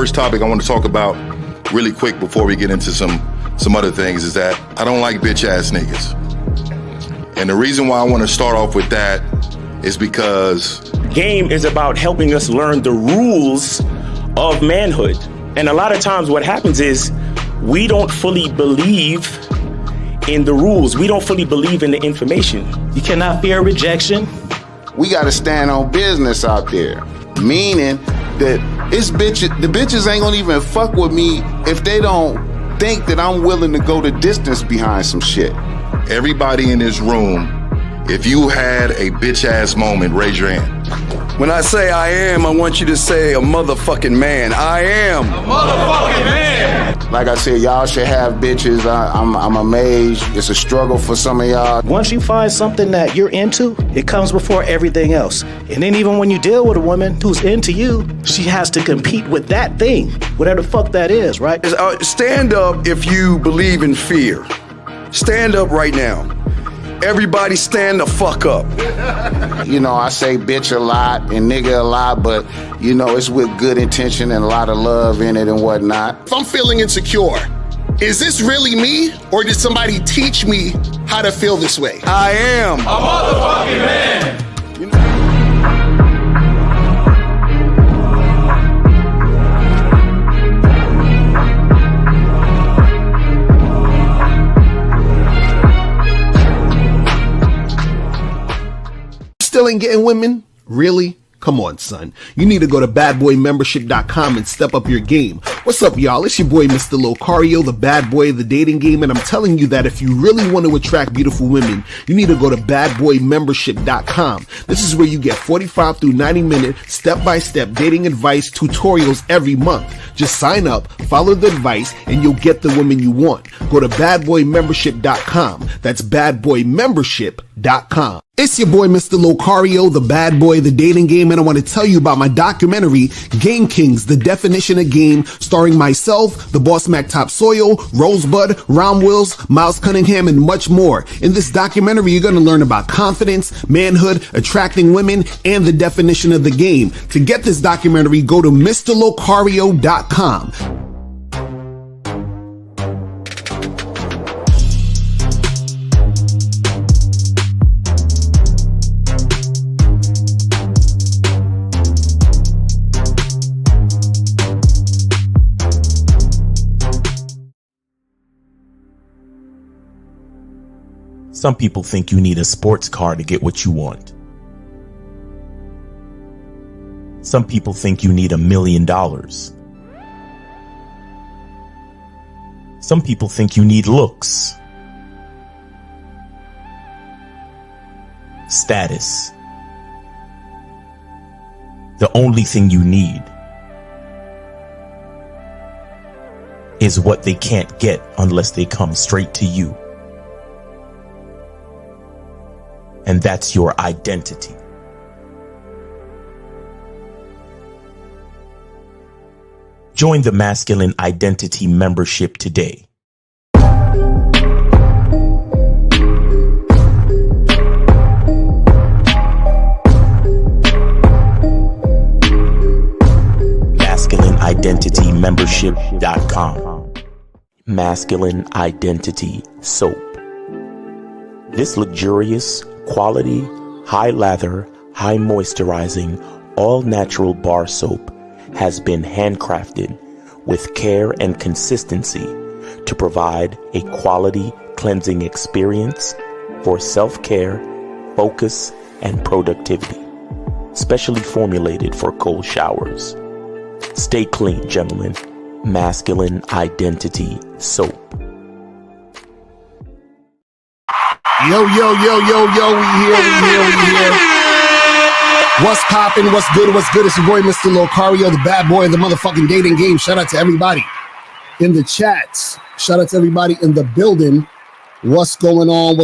first topic I want to talk about really quick before we get into some other things is that I don't like bitch ass niggas. And the reason why I want to start off with that is because game is about helping us learn the rules of manhood. And a lot of times what happens is we don't fully believe in the rules. We don't fully believe in the information. You cannot fear rejection. We got to stand on business out there, meaning that the bitches ain't gonna even fuck with me if they don't think that I'm willing to go the distance behind some shit. everybody in this room, if you had a bitch ass moment, raise your hand. When I say I am, I want you to say a motherfucking man. I am a motherfucking man. Like I said, y'all should have bitches. I'm amazed. It's a struggle for some of y'all. Once you find something that you're into, it comes before everything else. And then even when you deal with a woman who's into you, she has to compete with that thing, whatever the fuck that is, right? Stand up if you believe in fear. Stand up right now. Everybody stand the fuck up. You know, I say bitch a lot and nigga a lot, but, you know, it's with good intention and a lot of love in it and whatnot. If I'm feeling insecure, is this really me, or did somebody teach me how to feel this way? I am a motherfucking man. Still ain't getting women? Really? Come on, son. You need to go to badboymembership.com and step up your game. What's up, y'all? It's your boy, Mr. Locario, the bad boy of the dating game, and I'm telling you that if you really want to attract beautiful women, you need to go to badboymembership.com. This is where you get 45 through 90-minute step-by-step dating advice tutorials every month. Just sign up, follow the advice, and you'll get the women you want. Go to badboymembership.com. That's badboymembership.com. It's your boy, Mr. Locario, the bad boy of the dating game, and I want to tell you about my documentary, Game Kings, The Definition of Game, starring myself, the Boss Mac Top Soil, Rosebud, Ron Wills, Miles Cunningham, and much more. In this documentary, you're going to learn about confidence, manhood, attracting women, and the definition of the game. To get this documentary, go to MrLocario.com. Some people think you need a sports car to get what you want. Some people think you need $1 million. Some people think you need looks, status. The only thing you need is what they can't get unless they come straight to you. And that's your identity. Join the Masculine Identity membership today. MasculineIdentityMembership.com. Masculine Identity Soap. This luxurious, quality, high lather, high moisturizing, all natural bar soap has been handcrafted with care and consistency to provide a quality cleansing experience for self-care, focus, and productivity. Specially formulated for cold showers. Stay clean, gentlemen. Masculine Identity Soap. Yo, we here. What's poppin'? What's good? It's your boy, Mr. Locario, the bad boy of the motherfucking dating game. Shout out to everybody in the chats. Shout out to everybody in the building. What's going on?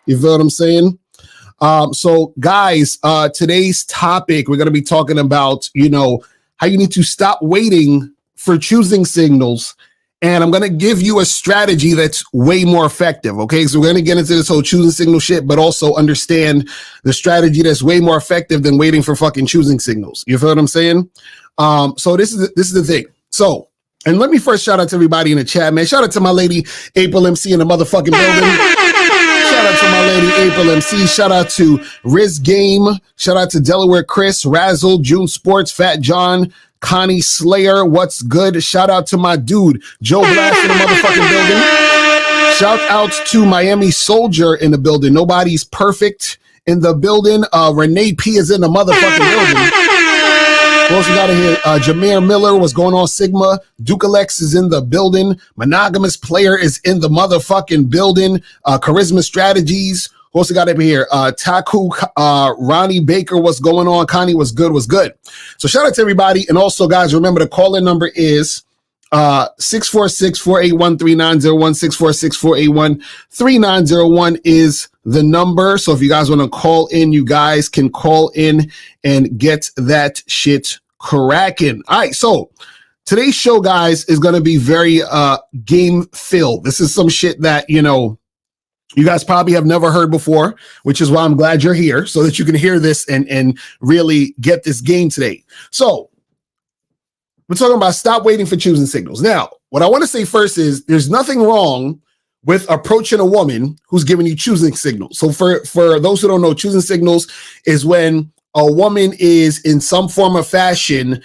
You feel what I'm saying? So guys, today's topic, we're going to be talking about, how you need to stop waiting for choosing signals And I'm going to give you a strategy that's way more effective. Okay. So we're going to get into this whole choosing signal shit, but also understand the strategy that's way more effective than waiting for fucking choosing signals. You feel what I'm saying? So this is the thing. So, and let me first shout out to everybody in the chat, man. Shout out to my lady, April MC in the motherfucking building. Shout out to my lady, April MC. Shout out to Riz Game. Shout out to Delaware Chris, Razzle, June Sports, Fat John, Connie Slayer. What's good? Shout out to my dude, Joe Blast in the motherfucking building. Shout out to Miami Soldier in the building. Nobody's perfect in the building. Renee P is in the motherfucking building. What else we got in here? Jameer Miller, what's going on? Sigma. Dukalex is in the building. Monogamous Player is in the motherfucking building. Charisma Strategies. Who else we got up here? Taku, Ronnie Baker, what's going on? Connie, what's good? What's good? So shout out to everybody. And also, guys, remember the call-in number is 646-481-3901. 646-481-3901 is the number. So if you guys want to call in, you guys can call in and get that shit cracking. All right, so today's show, guys, is going to be very game filled. This is some shit that, you know, you guys probably have never heard before, which is why I'm glad you're here so that you can hear this and really get this game today. So we're talking about stop waiting for choosing signals. Now, what I want to say first is there's nothing wrong with approaching a woman who's giving you choosing signals. So for those who don't know, choosing signals is when a woman is in some form of fashion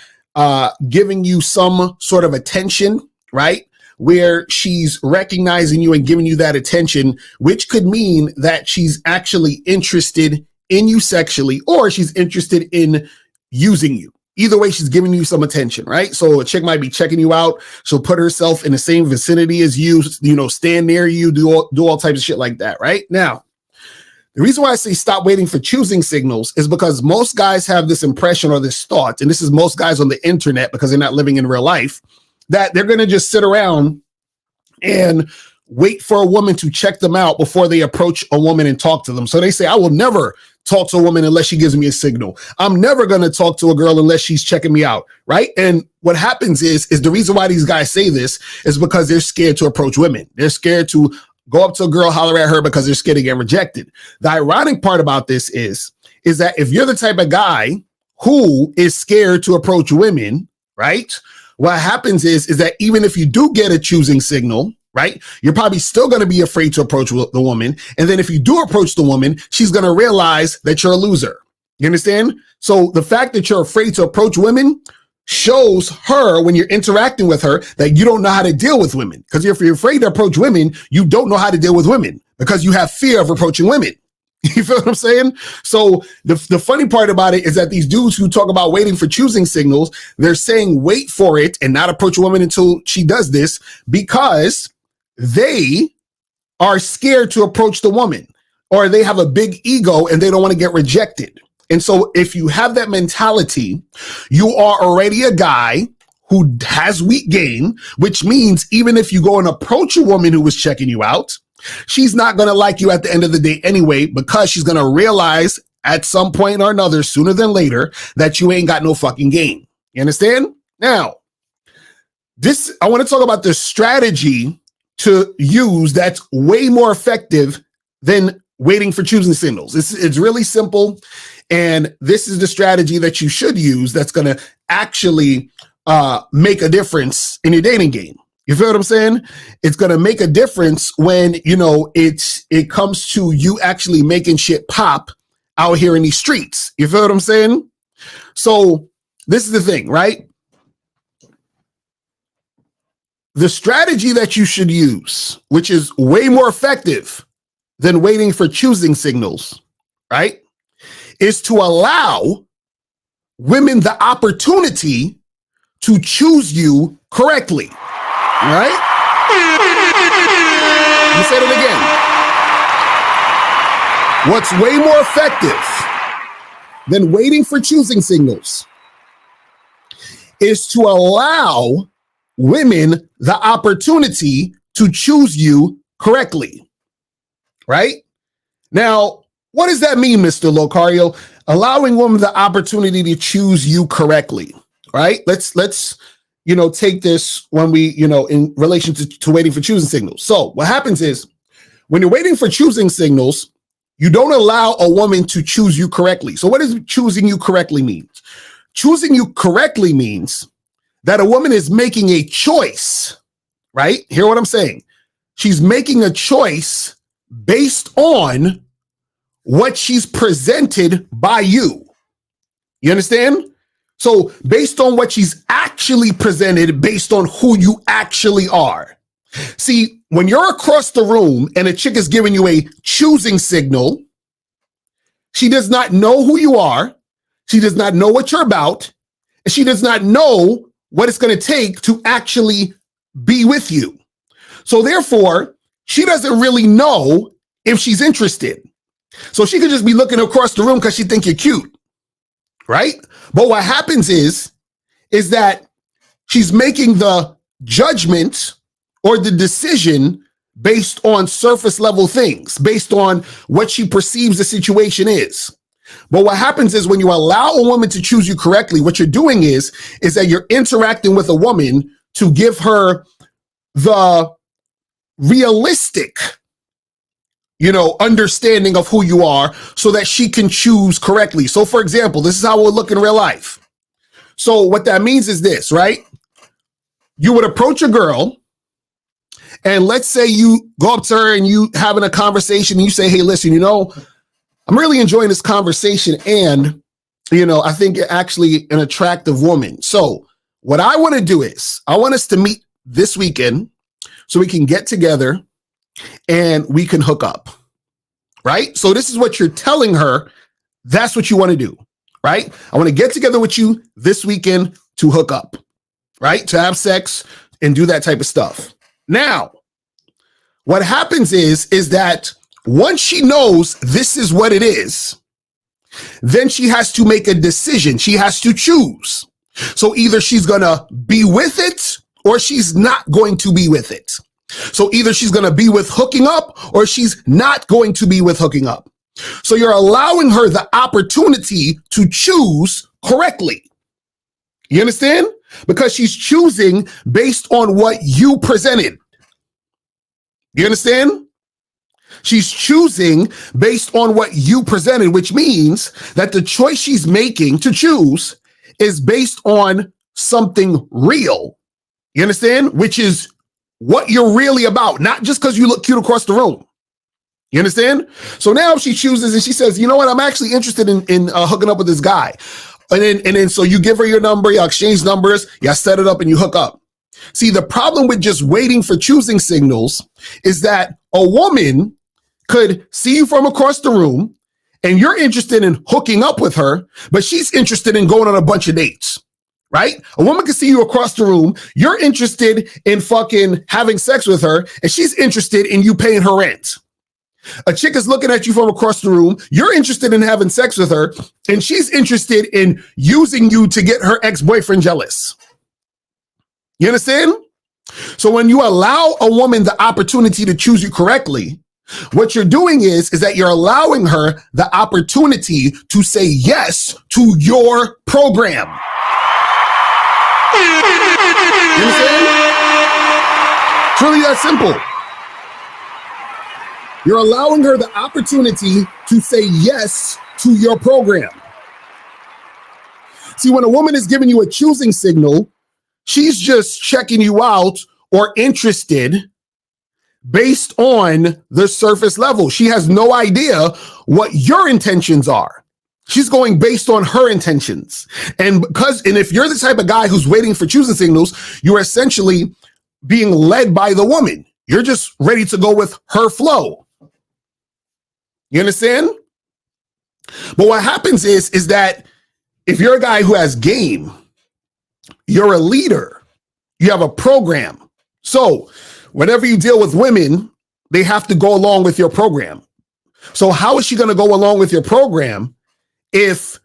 giving you some sort of attention, right? Where she's recognizing you and giving you that attention, which could mean that she's actually interested in you sexually, or she's interested in using you. Either way, she's giving you some attention, right? So a chick might be checking you out. She'll put herself in the same vicinity as you, you know, stand near you, do all types of shit like that, right? Now, the reason why I say stop waiting for choosing signals is because most guys have this impression or this thought, and this is most guys on the internet because they're not living in real life, that they're going to just sit around and wait for a woman to check them out before they approach a woman and talk to them. So they say, I will never talk to a woman unless she gives me a signal. I'm never going to talk to a girl unless she's checking me out, right? And what happens is the reason why these guys say this is because they're scared to approach women. They're scared to go up to a girl, holler at her because they're scared to get rejected. The ironic part about this is that if you're the type of guy who is scared to approach women, right? What happens is that even if you do get a choosing signal, right, you're probably still going to be afraid to approach the woman. And then if you do approach the woman, she's going to realize that you're a loser. You understand? So the fact that you're afraid to approach women shows her when you're interacting with her that you don't know how to deal with women. Because if you're afraid to approach women, you don't know how to deal with women because you have fear of approaching women. You feel what I'm saying? So the funny part about it is that these dudes who talk about waiting for choosing signals, they're saying wait for it and not approach a woman until she does this because they are scared to approach the woman, or they have a big ego and they don't want to get rejected. And so if you have that mentality, you are already a guy who has weak game, which means even if you go and approach a woman who was checking you out, she's not going to like you at the end of the day anyway, because she's going to realize at some point or another, sooner than later, that you ain't got no fucking game. You understand? Now, I want to talk about the strategy to use that's way more effective than waiting for choosing signals. It's really simple. And this is the strategy that you should use that's going to actually make a difference in your dating game. You feel what I'm saying? It's going to make a difference when, you know, it comes to you actually making shit pop out here in these streets. You feel what I'm saying? So this is the thing, right? The strategy that you should use, which is way more effective than waiting for choosing signals, right, is to allow women the opportunity to choose you correctly. All right? Let me say that again. What's way more effective than waiting for choosing signals is to allow women the opportunity to choose you correctly. Right? Now, what does that mean, Mr. Locario? Allowing women the opportunity to choose you correctly, right? Let's take this when we, in relation to waiting for choosing signals. So what happens is when you're waiting for choosing signals, you don't allow a woman to choose you correctly. So what does choosing you correctly mean? Choosing you correctly means that a woman is making a choice, right? Hear what I'm saying? She's making a choice based on what she's presented by you. You understand? So based on what she's actually presented, based on who you actually are. See, when you're across the room and a chick is giving you a choosing signal, she does not know who you are. She does not know what you're about. And she does not know what it's going to take to actually be with you. So therefore, she doesn't really know if she's interested. So she could just be looking across the room because she think you're cute, right? But what happens is that she's making the judgment or the decision based on surface level things, based on what she perceives the situation is. But what happens is when you allow a woman to choose you correctly, what you're doing is that you're interacting with a woman to give her the realistic, understanding of who you are so that she can choose correctly. So for example, this is how it would look in real life. So what that means is this, right? You would approach a girl and let's say you go up to her and you having a conversation and you say, hey, listen, I'm really enjoying this conversation. And, I think you're actually an attractive woman. So what I want to do is I want us to meet this weekend so we can get together and we can hook up, right? So this is what you're telling her. That's what you want to do, right? I want to get together with you this weekend to hook up, right? To have sex and do that type of stuff. Now, what happens is that once she knows this is what it is, then she has to make a decision. She has to choose. So either she's going to be with it or she's not going to be with it. So either she's going to be with hooking up or she's not going to be with hooking up. So you're allowing her the opportunity to choose correctly. You understand? Because she's choosing based on what you presented. You understand? She's choosing based on what you presented, which means that the choice she's making to choose is based on something real. You understand? Which is what you're really about, not just because you look cute across the room. You understand? So now she chooses and she says, you know what? I'm actually interested in hooking up with this guy. And then so you give her your number, you exchange numbers, you set it up and you hook up. See, the problem with just waiting for choosing signals is that a woman could see you from across the room and you're interested in hooking up with her, but she's interested in going on a bunch of dates, right? A woman can see you across the room. You're interested in fucking having sex with her and she's interested in you paying her rent. A chick is looking at you from across the room. You're interested in having sex with her and she's interested in using you to get her ex-boyfriend jealous. You understand? So when you allow a woman the opportunity to choose you correctly, what you're doing is that you're allowing her the opportunity to say yes to your program. You understand? It's really that simple. You're allowing her the opportunity to say yes to your program. See, when a woman is giving you a choosing signal, she's just checking you out or interested based on the surface level. She has no idea what your intentions are. She's going based on her intentions. And if you're the type of guy who's waiting for choosing signals, you're essentially being led by the woman. You're just ready to go with her flow. You understand? But what happens is that if you're a guy who has game, you're a leader, you have a program. So whenever you deal with women, they have to go along with your program. So how is she going to go along with your program if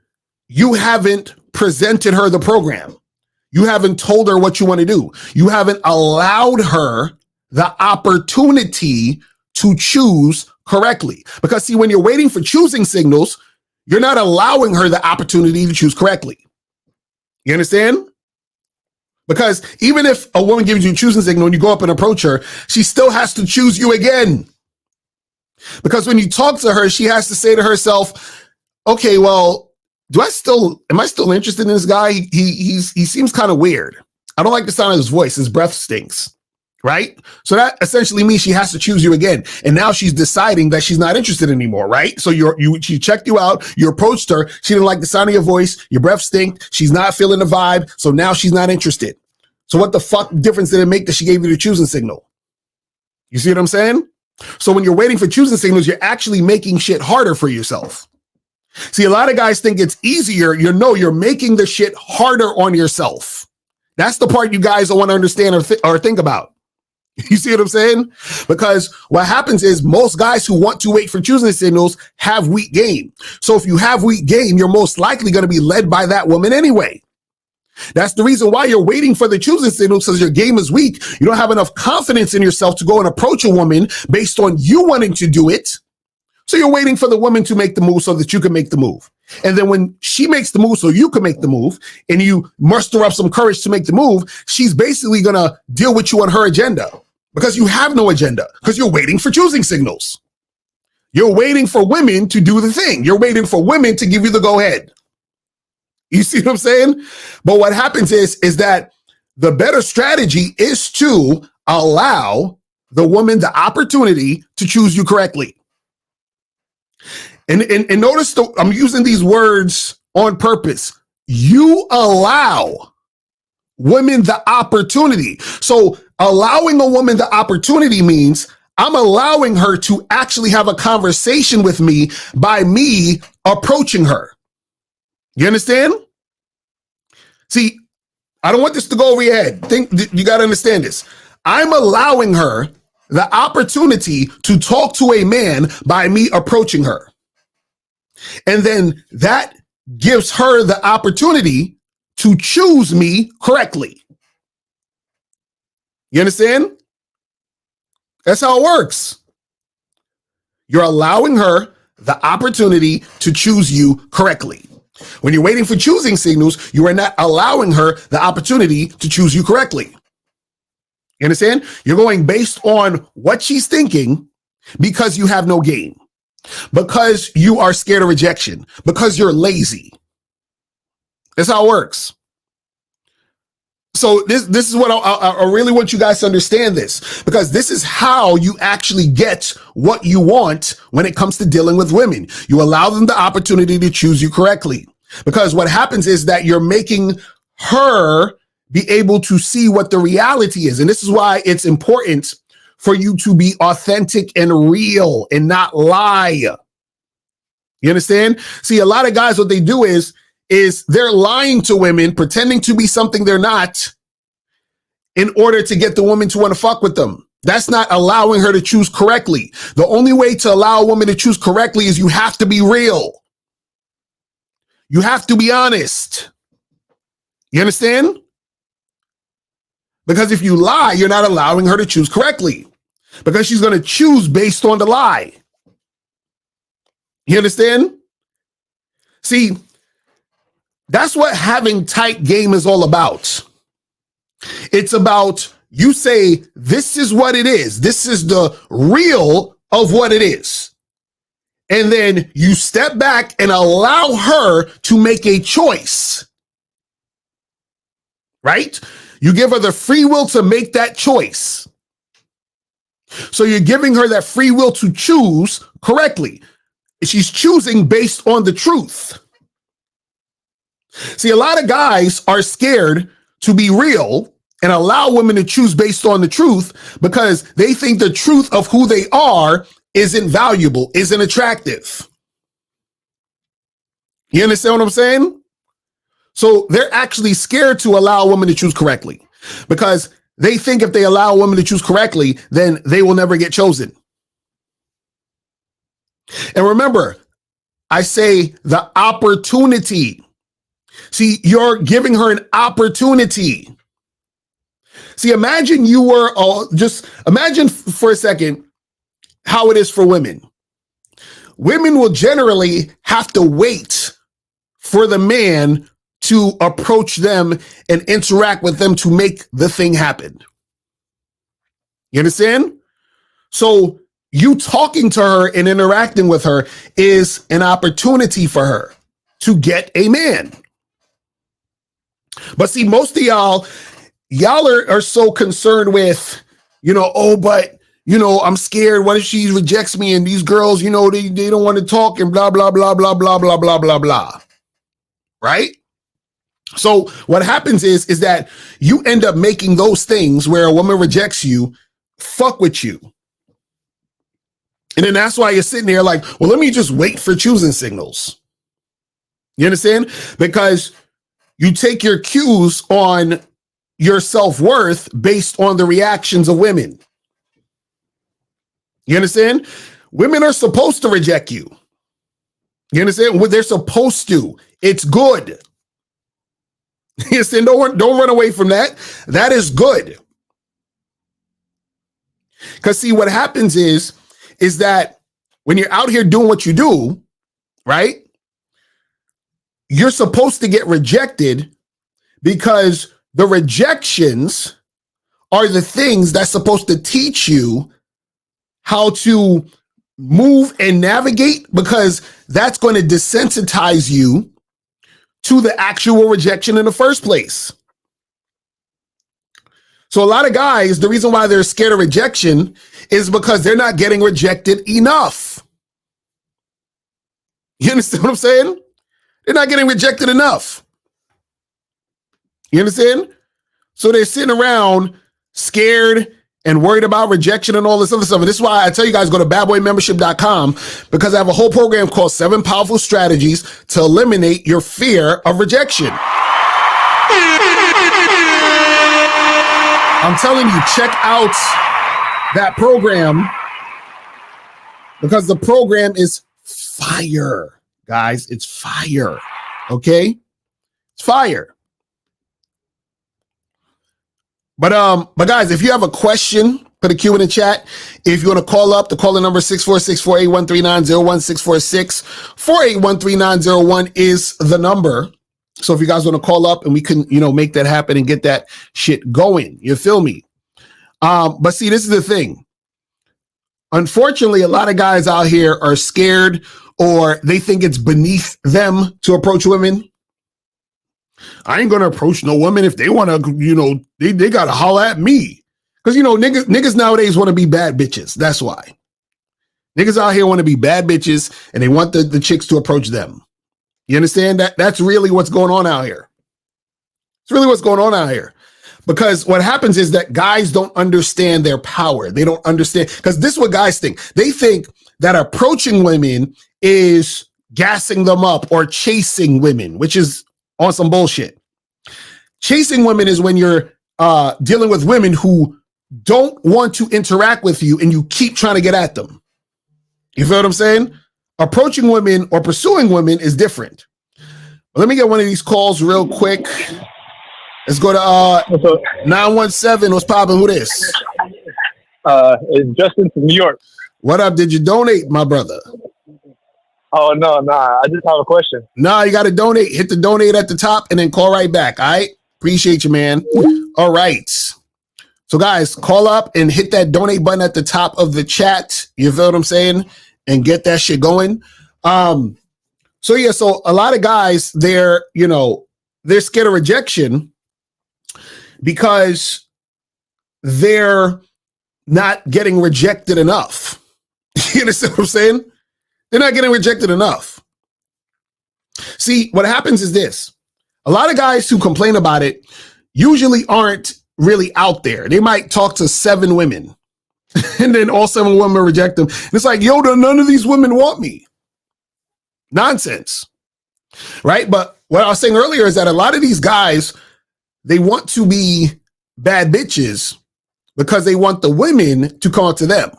you haven't presented her the program? You haven't told her what you want to do. You haven't allowed her the opportunity to choose correctly. Because see, when you're waiting for choosing signals, you're not allowing her the opportunity to choose correctly. You understand? Because even if a woman gives you a choosing signal and you go up and approach her, she still has to choose you again. Because when you talk to her, she has to say to herself, okay, well, am I still interested in this guy? He seems kind of weird. I don't like the sound of his voice. His breath stinks. Right? So that essentially means she has to choose you again. And now she's deciding that she's not interested anymore, right? So she checked you out, you approached her, she didn't like the sound of your voice, your breath stinked, she's not feeling the vibe, so now she's not interested. So what the fuck difference did it make that she gave you the choosing signal? You see what I'm saying? So when you're waiting for choosing signals, you're actually making shit harder for yourself. See, a lot of guys think it's easier. You're making the shit harder on yourself. That's the part you guys don't want to understand or think about. You see what I'm saying? Because what happens is most guys who want to wait for choosing signals have weak game. So if you have weak game, you're most likely going to be led by that woman anyway. That's the reason why you're waiting for the choosing signals, because your game is weak. You don't have enough confidence in yourself to go and approach a woman based on you wanting to do it. So you're waiting for the woman to make the move so that you can make the move. And then when she makes the move so you can make the move and you muster up some courage to make the move, she's basically going to deal with you on her agenda because you have no agenda because you're waiting for choosing signals. You're waiting for women to do the thing. You're waiting for women to give you the go ahead. You see what I'm saying? But what happens is that the better strategy is to allow the woman the opportunity to choose you correctly. And notice I'm using these words on purpose. You allow women the opportunity. So allowing a woman the opportunity means I'm allowing her to actually have a conversation with me by me approaching her. You understand? See, I don't want this to go over your head. You got to understand this. I'm allowing her the opportunity to talk to a man by me approaching her. And then that gives her the opportunity to choose me correctly. You understand? That's how it works. You're allowing her the opportunity to choose you correctly. When you're waiting for choosing signals, you are not allowing her the opportunity to choose you correctly. You understand? You're going based on what she's thinking because you have no game. Because you are scared of rejection, because you're lazy. That's how it works. So this is what I really want you guys to understand this, because this is how you actually get what you want when it comes to dealing with women. You allow them the opportunity to choose you correctly, because what happens is that you're making her be able to see what the reality is. And this is why it's important for you to be authentic and real and not lie. You understand? See, a lot of guys, what they do is they're lying to women, pretending to be something they're not in order to get the woman to want to fuck with them. That's not allowing her to choose correctly. The only way to allow a woman to choose correctly is you have to be real. You have to be honest. You understand? Because if you lie, you're not allowing her to choose correctly, because she's going to choose based on the lie. You understand? See, that's what having tight game is all about. It's about you say, this is what it is. This is the real of what it is. And then you step back and allow her to make a choice. Right? You give her the free will to make that choice. So you're giving her that free will to choose correctly. She's choosing based on the truth. See, a lot of guys are scared to be real and allow women to choose based on the truth because they think the truth of who they are isn't valuable, isn't attractive. You understand what I'm saying? So they're actually scared to allow a woman to choose correctly because they think if they allow a woman to choose correctly, then they will never get chosen. And remember, I say the opportunity. See, you're giving her an opportunity. See, imagine you were imagine for a second how it is for women. Women will generally have to wait for the man to approach them and interact with them to make the thing happen. You understand? So you talking to her and interacting with her is an opportunity for her to get a man. But see, most of y'all are so concerned with, oh, but, I'm scared. What if she rejects me? And these girls, they don't want to talk and blah, blah, blah, blah, blah, blah, blah, blah, blah. Right? So what happens is that you end up making those things where a woman rejects you, fuck with you. And then that's why you're sitting there like, well, let me just wait for choosing signals. You understand? Because you take your cues on your self-worth based on the reactions of women. You understand? Women are supposed to reject you. You understand? What they're supposed to. It's good. You understand? Don't run away from that. That is good. Because see, what happens is that when you're out here doing what you do, right? You're supposed to get rejected because the rejections are the things that's supposed to teach you how to move and navigate, because that's going to desensitize you to the actual rejection in the first place. So a lot of guys, the reason why they're scared of rejection is because they're not getting rejected enough. You understand what I'm saying? They're not getting rejected enough. You understand? So they're sitting around scared and worried about rejection and all this other stuff. And this is why I tell you guys, go to badboymembership.com, because I have a whole program called 7 Powerful Strategies to Eliminate Your Fear of Rejection. I'm telling you, check out that program, because the program is fire, guys. It's fire. Okay? It's fire. But guys, if you have a question, put a Q in the chat. If you want to call up, the caller number 646-481-3901, 646-481-3901 is the number. So if you guys want to call up and we can, make that happen and get that shit going, you feel me? But see, this is the thing. Unfortunately, a lot of guys out here are scared, or they think it's beneath them to approach women. I ain't going to approach no woman. If they want to, they got to holler at me. Because, niggas nowadays want to be bad bitches. That's why. Niggas out here want to be bad bitches, and they want the chicks to approach them. You understand that? That's really what's going on out here. It's really what's going on out here. Because what happens is that guys don't understand their power. They don't understand, because this is what guys think. They think that approaching women is gassing them up or chasing women, which is on some bullshit. Chasing women is when you're dealing with women who don't want to interact with you and you keep trying to get at them. You feel what I'm saying? Approaching women or pursuing women is different. Let me get one of these calls real quick. Let's go to 917. What's poppin'? Who this? It's Justin from New York. What up? Did you donate, my brother? Oh, no. I just have a question. Nah, you got to donate. Hit the donate at the top and then call right back. All right? Appreciate you, man. All right. So, guys, call up and hit that donate button at the top of the chat. You feel what I'm saying? And get that shit going. So a lot of guys, they're scared of rejection because they're not getting rejected enough. You understand what I'm saying? They're not getting rejected enough. See, what happens is this. A lot of guys who complain about it usually aren't really out there. They might talk to 7 women and then all 7 women reject them. And it's like, none of these women want me. Nonsense. Right? But what I was saying earlier is that a lot of these guys, they want to be bad bitches because they want the women to come to them.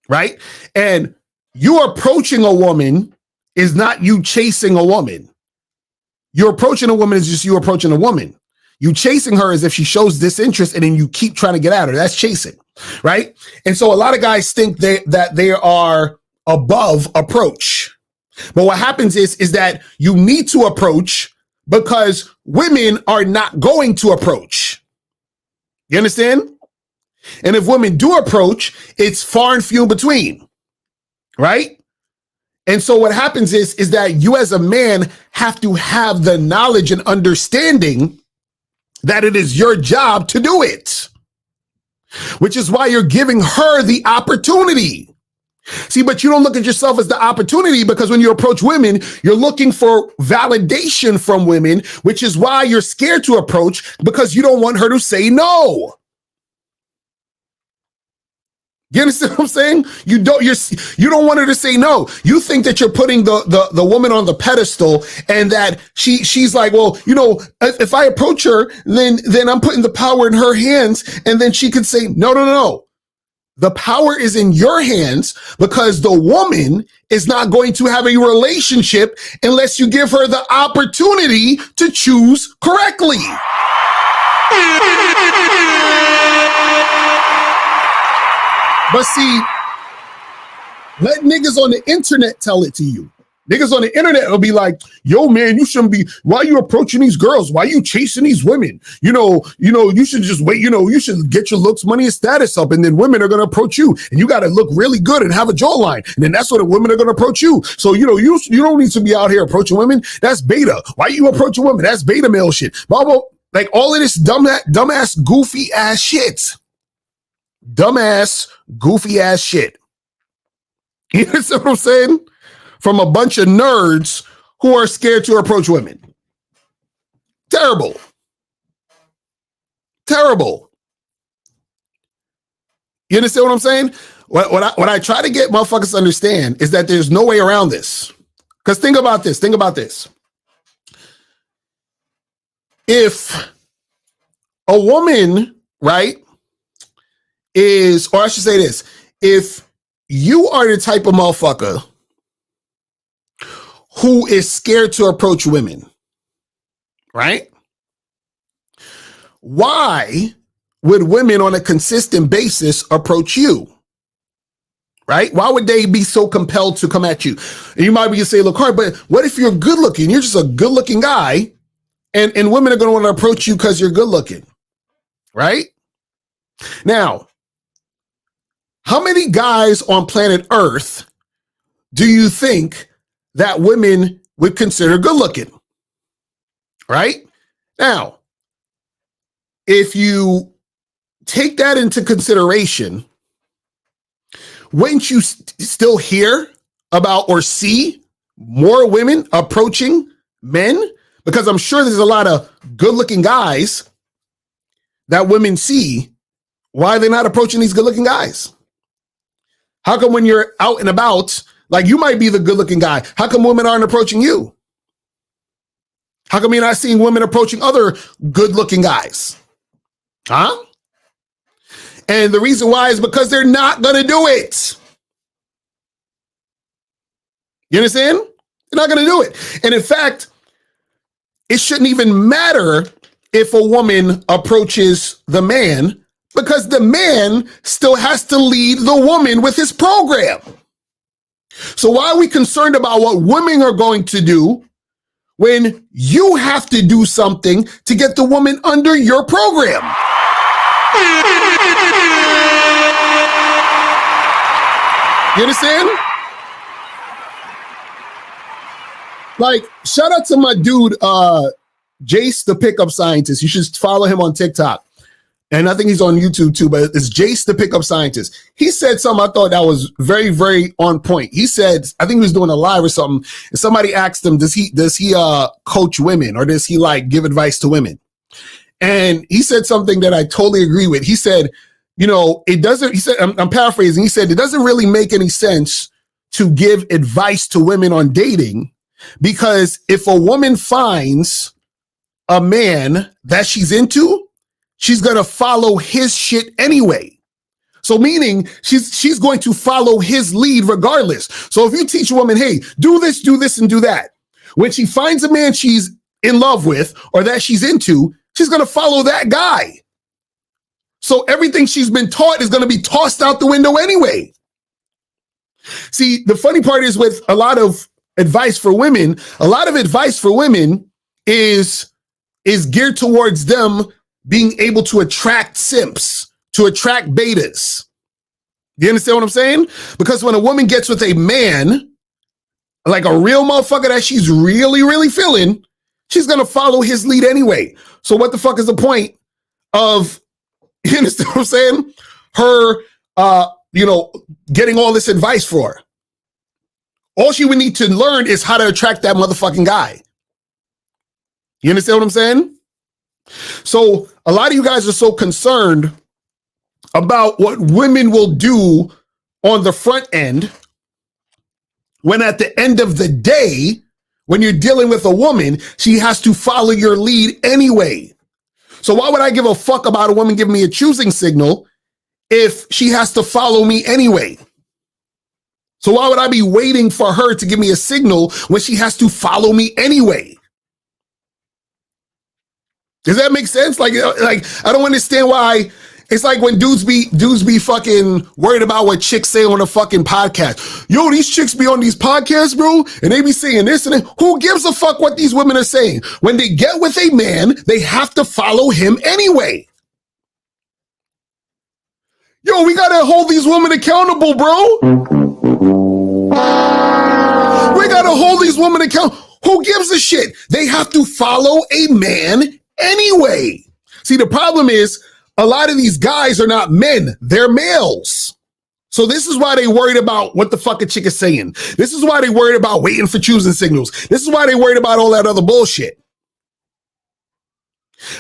Right? And you approaching a woman is not you chasing a woman. You're approaching a woman is just you approaching a woman. You chasing her as if she shows disinterest and then you keep trying to get at her. That's chasing, right? And so a lot of guys think that they are above approach. But what happens is that you need to approach because women are not going to approach. You understand? And if women do approach, it's far and few in between, right? And so what happens is that you as a man have to have the knowledge and understanding that it is your job to do it, which is why you're giving her the opportunity. See, but you don't look at yourself as the opportunity, because when you approach women, you're looking for validation from women, which is why you're scared to approach, because you don't want her to say no. You understand what I'm saying? You don't want her to say no. You think that you're putting the woman on the pedestal, and that she's like, well, you know, if I approach her, then I'm putting the power in her hands, and then she could say no. The power is in your hands, because the woman is not going to have a relationship unless you give her the opportunity to choose correctly. But see, let niggas on the internet tell it to you. Niggas on the internet will be like, yo, man, you shouldn't be, why are you approaching these girls? Why are you chasing these women? You know, you should just wait, you should get your looks, money, and status up, and then women are going to approach you, and you got to look really good and have a jawline. And then that's what the women are going to approach you. So, you don't need to be out here approaching women. That's beta. Why are you approaching women? That's beta male shit. Blah, blah, like all of this dumbass, goofy ass shit. Dumbass, goofy ass shit. You understand what I'm saying? From a bunch of nerds who are scared to approach women. Terrible. Terrible. You understand what I'm saying? What I try to get motherfuckers to understand is that there's no way around this. Because think about this. If a woman, right, or I should say this, if you are the type of motherfucker who is scared to approach women, right? Why would women on a consistent basis approach you? Right? Why would they be so compelled to come at you? And you might be saying, look, hard, but what if you're good looking? You're just a good looking guy, and women are going to want to approach you because you're good looking, right? Now, how many guys on planet Earth do you think that women would consider good looking? Right? Now, if you take that into consideration, wouldn't you still hear about or see more women approaching men? Because I'm sure there's a lot of good looking guys that women see. Why are they not approaching these good looking guys? How come when you're out and about, like you might be the good looking guy, how come women aren't approaching you? How come you're not seeing women approaching other good looking guys? Huh? And the reason why is because they're not going to do it. You understand? They're not going to do it. And in fact, it shouldn't even matter if a woman approaches the man, because the man still has to lead the woman with his program. So why are we concerned about what women are going to do when you have to do something to get the woman under your program? You understand? Like, shout out to my dude, Jace the Pickup Scientist. You should follow him on TikTok. And I think he's on YouTube too, but it's Jace the Pickup Scientist. He said something I thought that was very, very on point. He said, I think he was doing a live or something, and somebody asked him, does he coach women, or does he like give advice to women? And he said something that I totally agree with. He said, it doesn't, he said, I'm paraphrasing. He said, it doesn't really make any sense to give advice to women on dating, because if a woman finds a man that she's into, she's going to follow his shit anyway. So meaning she's going to follow his lead regardless. So if you teach a woman, hey, do this, and do that, when she finds a man she's in love with or that she's into, she's going to follow that guy. So everything she's been taught is going to be tossed out the window anyway. See, the funny part is with a lot of advice for women is geared towards them being able to attract simps, to attract betas. You understand what I'm saying? Because when a woman gets with a man, like a real motherfucker that she's really, really feeling, she's going to follow his lead anyway. So what the fuck is the point of, you understand what I'm saying? Her, getting all this advice for her. All she would need to learn is how to attract that motherfucking guy. You understand what I'm saying? So a lot of you guys are so concerned about what women will do on the front end, when at the end of the day, when you're dealing with a woman, she has to follow your lead anyway. So why would I give a fuck about a woman giving me a choosing signal if she has to follow me anyway? So why would I be waiting for her to give me a signal when she has to follow me anyway? Does that make sense? Like I don't understand why. It's like when dudes be fucking worried about what chicks say on a fucking podcast. Yo, these chicks be on these podcasts, bro, and they be saying this and that. Who gives a fuck what these women are saying? When they get with a man, they have to follow him anyway. Yo, we gotta hold these women accountable, bro. We gotta hold these women accountable. Who gives a shit? They have to follow a man anyway. See, the problem is, a lot of these guys are not men, they're males. So this is why they worried about what the fuck a chick is saying. This is why they worried about waiting for choosing signals. This is why they worried about all that other bullshit.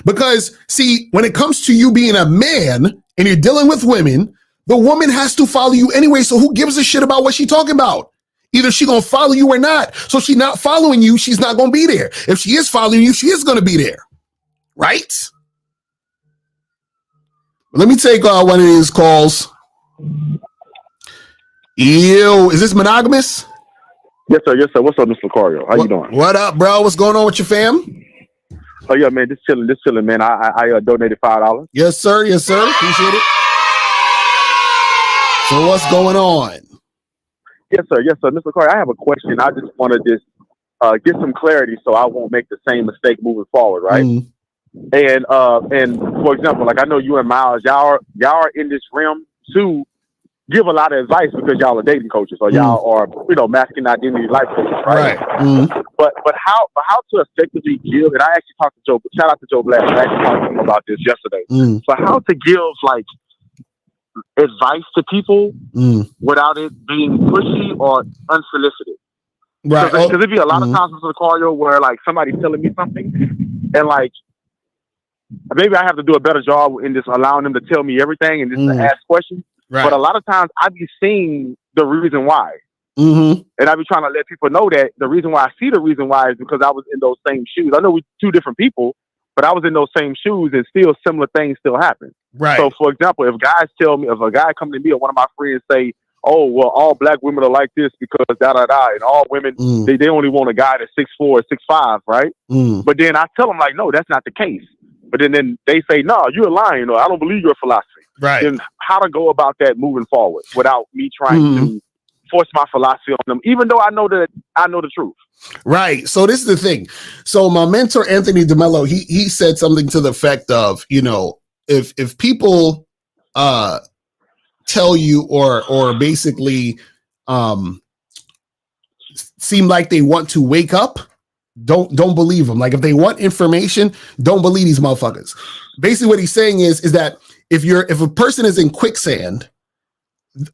Because, see, when it comes to you being a man and you're dealing with women, the woman has to follow you anyway. So who gives a shit about what she talking about? Either she gonna follow you or not. So she not following you, she's not gonna be there. If she is following you, she is gonna be there. Right? Let me take one of these calls. Yo, is this monogamous? Yes, sir. Yes, sir. What's up, Mr. Lucario? How you doing? What up, bro? What's going on with your fam? Oh, yeah, man. Just chilling, man. I donated $5. Yes, sir. Yes, sir. Appreciate it. So what's going on? Yes, sir. Yes, sir. Mr. Lucario, I have a question. I just want to get some clarity so I won't make the same mistake moving forward, right? Mm. And for example, like I know you and Miles, y'all are in this realm to give a lot of advice because y'all are dating coaches or y'all are, masculine identity life coaches, right? But how to effectively give, and I actually talked to Joe, shout out to Joe Black, I actually talked to him about this yesterday. But how to give like advice to people without it being pushy or unsolicited. Right. Because there'd be a lot of times in the call where like somebody's telling me something and like maybe I have to do a better job in just allowing them to tell me everything and just to ask questions. Right. But a lot of times I be seeing the reason why. And I be trying to let people know that the reason why I see the reason why is because I was in those same shoes. I know we're two different people, but I was in those same shoes and still similar things still happen. Right. So for example, if a guy come to me or one of my friends say, oh, well, all black women are like this because and all women, they only want a guy that's 6'4", 6'5", right? But then I tell them like, no, that's not the case. But then they say, no, you're lying, or I don't believe your philosophy. Right. Then how to go about that moving forward without me trying to force my philosophy on them, even though I know the truth. Right. So this is the thing. So my mentor, Anthony DeMello, he said something to the effect of, if people tell you or basically seem like they want to wake up, don't believe them. Like if they want information, don't believe these motherfuckers. Basically what he's saying is that if a person is in quicksand,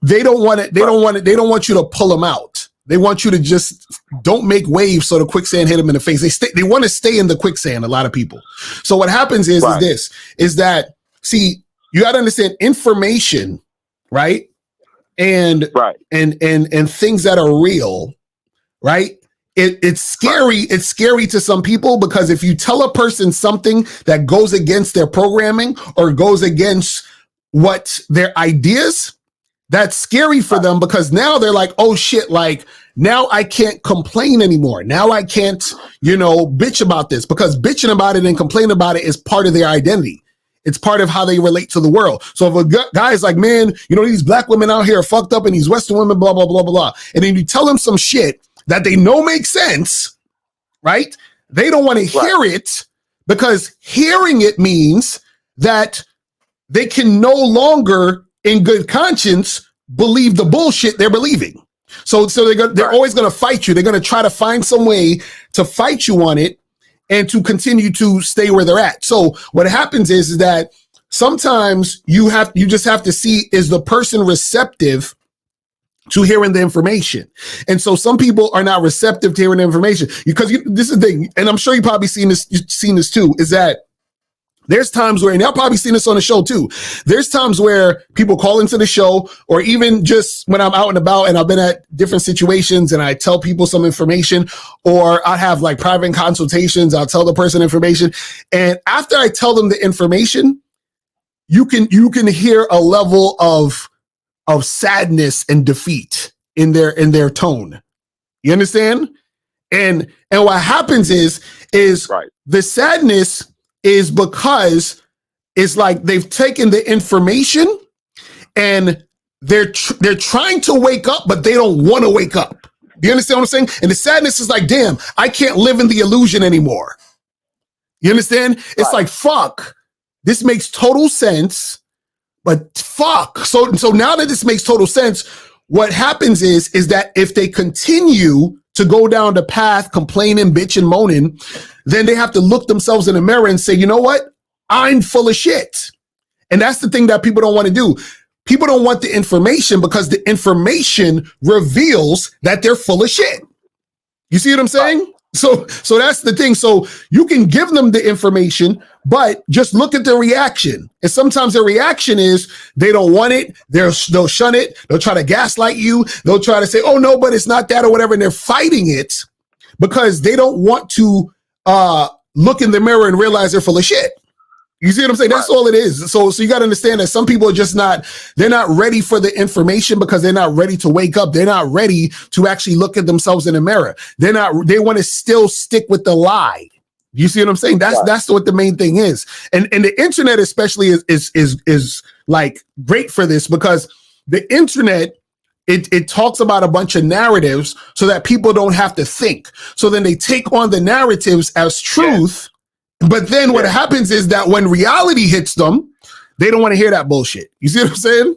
they don't want you to pull them out. They want you to just don't make waves so the quicksand hit them in the face. They want to stay in the quicksand, a lot of people. So what happens is that see, you got to understand information, right? And things that are real, right? It's scary. It's scary to some people because if you tell a person something that goes against their programming or goes against what their ideas, that's scary for them because now they're like, oh shit, like now I can't complain anymore. Now I can't, bitch about this because bitching about it and complaining about it is part of their identity. It's part of how they relate to the world. So if a guy is like, man, these black women out here are fucked up and these Western women, blah, blah, blah, blah, blah. And then you tell them some shit that they know makes sense, right? They don't want to hear it because hearing it means that they can no longer, in good conscience, believe the bullshit they're believing. So they're always going to fight you. They're going to try to find some way to fight you on it and to continue to stay where they're at. So what happens is that sometimes you just have to see, is the person receptive to hearing the information? And so some people are not receptive to hearing the information because this is the thing, and I'm sure you've probably seen this too, is that there's times where, and y'all probably seen this on the show too, there's times where people call into the show, or even just when I'm out and about and I've been at different situations and I tell people some information, or I have like private consultations, I'll tell the person information. And after I tell them the information, you can hear a level of sadness and defeat in their tone. You understand? And what happens is the sadness is because it's like they've taken the information and they're trying to wake up, but they don't want to wake up. Do you understand what I'm saying? And the sadness is like, damn, I can't live in the illusion anymore. You understand? It's like, fuck, this makes total sense, but fuck. So now that this makes total sense, what happens is that if they continue to go down the path, complaining, bitching, moaning, then they have to look themselves in the mirror and say, you know what? I'm full of shit. And that's the thing that people don't want to do. People don't want the information because the information reveals that they're full of shit. You see what I'm saying? So that's the thing. So you can give them the information, but just look at their reaction. And sometimes their reaction is they don't want it. They'll shun it. They'll try to gaslight you. They'll try to say, oh no, but it's not that or whatever. And they're fighting it because they don't want to look in the mirror and realize they're full of shit. You see what I'm saying? That's all it is. So you got to understand that some people are just they're not ready for the information because they're not ready to wake up. They're not ready to actually look at themselves in the mirror. They want to still stick with the lie. You see what I'm saying? That's what the main thing is. And the internet especially is like great for this because the internet, it talks about a bunch of narratives so that people don't have to think. So then they take on the narratives as truth. But then what happens is that when reality hits them, they don't want to hear that bullshit. You see what I'm saying?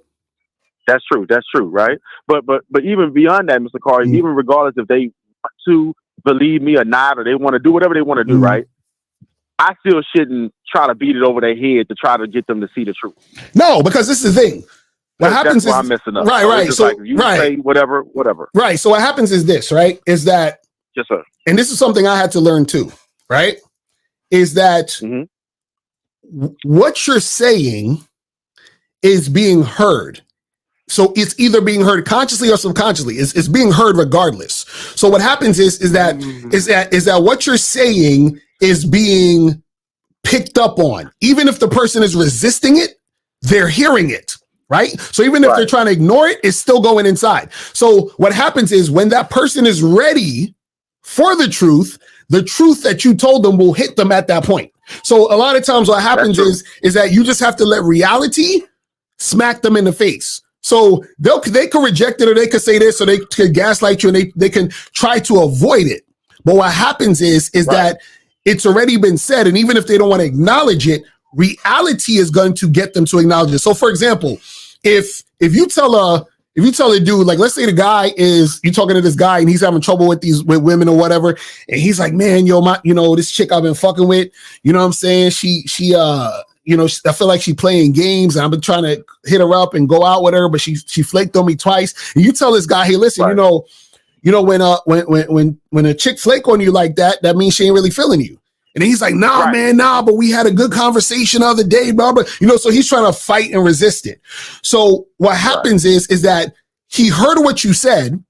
That's true. That's true, right? But even beyond that, Mr. Carr, even regardless if they want to believe me or not, or they want to do whatever they want to do, right? I still shouldn't try to beat it over their head to try to get them to see the truth. No, because this is the thing. What happens that's why is I'm messing up. Right. So like, you say whatever. Right. So what happens is this, right? Is that yes, sir. And this is something I had to learn too, right? Is that what you're saying is being heard. So it's either being heard consciously or subconsciously. It's being heard regardless. So what happens is that what you're saying is being picked up on. Even if the person is resisting it, they're hearing it. Right? So even if they're trying to ignore it, it's still going inside. So what happens is when that person is ready for the truth that you told them will hit them at that point. So a lot of times what happens is that you just have to let reality smack them in the face. So they can reject it or they could say this or they could gaslight you and they can try to avoid it. But what happens is that it's already been said. And even if they don't want to acknowledge it, reality is going to get them to acknowledge it. So for example, if you tell a dude, like, let's say the guy you're talking to this guy and he's having trouble with women or whatever. And he's like, man, this chick I've been fucking with, you know what I'm saying? She I feel like she playing games and I've been trying to hit her up and go out with her, but she flaked on me twice. And you tell this guy, hey, listen, when a chick flake on you like that, that means she ain't really feeling you. And he's like, man, but we had a good conversation the other day, blah, blah. So he's trying to fight and resist it. So what happens is that he heard what you said,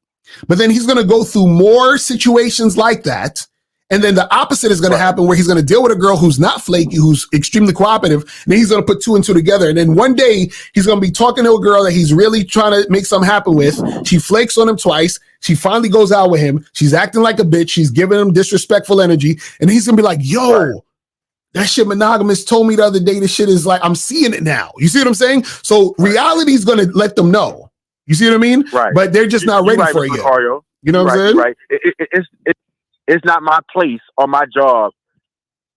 but then he's going to go through more situations like that. And then the opposite is going to happen where he's going to deal with a girl who's not flaky, who's extremely cooperative. And then he's going to put two and two together. And then one day he's going to be talking to a girl that he's really trying to make something happen with. She flakes on him twice. She finally goes out with him. She's acting like a bitch. She's giving him disrespectful energy. And he's going to be like, yo, that shit monogamous told me the other day. This shit is like, I'm seeing it now. You see what I'm saying? So reality is going to let them know. You see what I mean? Right. But they're just not ready for it yet. You know what I'm saying? Right. it's not my place or my job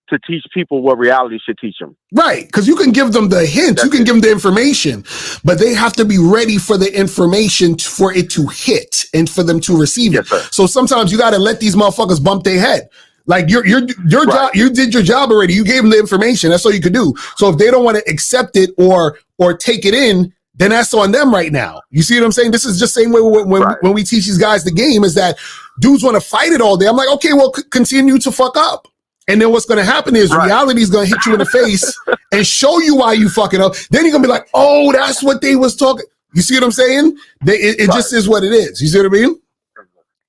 to teach people what reality should teach them. Right, because you can give them the hints, you can give them the information, but they have to be ready for the information for it to hit and for them to receive it. Sir. So sometimes you got to let these motherfuckers bump their head. Like your job, you did your job already. You gave them the information. That's all you could do. So if they don't want to accept it or take it in, then that's on them right now. You see what I'm saying? This is just the same way when we teach these guys the game, is that dudes want to fight it all day. I'm like, okay, well, continue to fuck up. And then what's going to happen is reality is going to hit you in the face and show you why you fucking up. Then you're going to be like, oh, that's what they was talking. You see what I'm saying? It just is what it is. You see what I mean?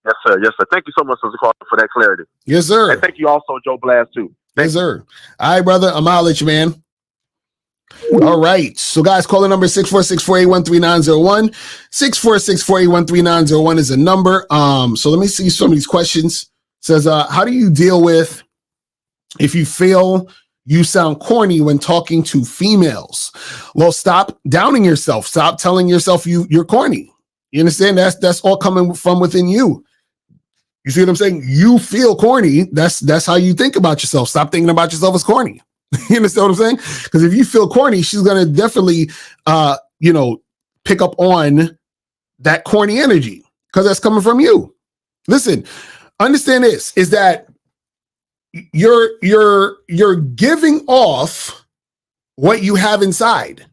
Yes, sir. Yes, sir. Thank you so much, Mr. Carter, for that clarity. Yes, sir. And thank you also, Joe Blast, too. Yes, sir. All right, brother. I'm out at you, man. All right. So, guys, call the number 646-481-3901. 646-481-3901 is a number. So let me see some of these questions. It says, how do you deal with if you feel you sound corny when talking to females? Well, stop downing yourself. Stop telling yourself you're corny. You understand? That's all coming from within you. You see what I'm saying? You feel corny. That's how you think about yourself. Stop thinking about yourself as corny. You understand what I'm saying? Because if you feel corny, she's gonna definitely pick up on that corny energy, because that's coming from you. Listen, understand this is that you're giving off what you have inside.